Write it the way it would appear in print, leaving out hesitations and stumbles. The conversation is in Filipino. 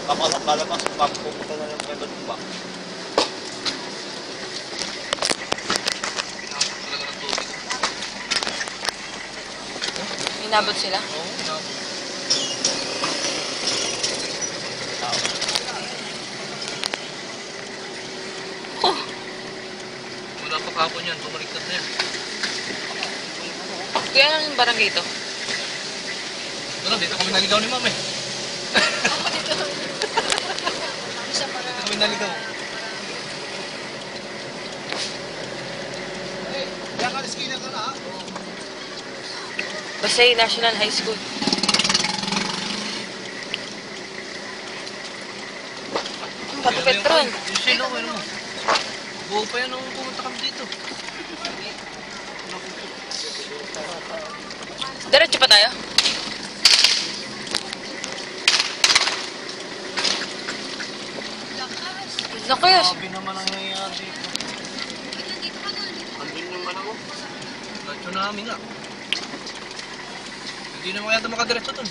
Kalabas, pupunta na ng private ba? Pinasok talaga ng tubig. Inabot sila? Oo, inabot. Oh! Wala pa kahapon yan, bumaliktad na yan. Kaya lang yung barangay ito? Wala, dito kami naligaw ni Ma'am eh. Dito kami naligaw. Kaya ka riski na ka na ha? Pasay National High School. Ang Pato Petron. Yung sino, ano mo? Buo pa yan nung pumunta kami dito. Diretso pa tayo? Nakayos. Sabi naman ang nangyayari dito. Andun yung ano mo? Tsunami nga. Hindi naman yata makadiretso dun.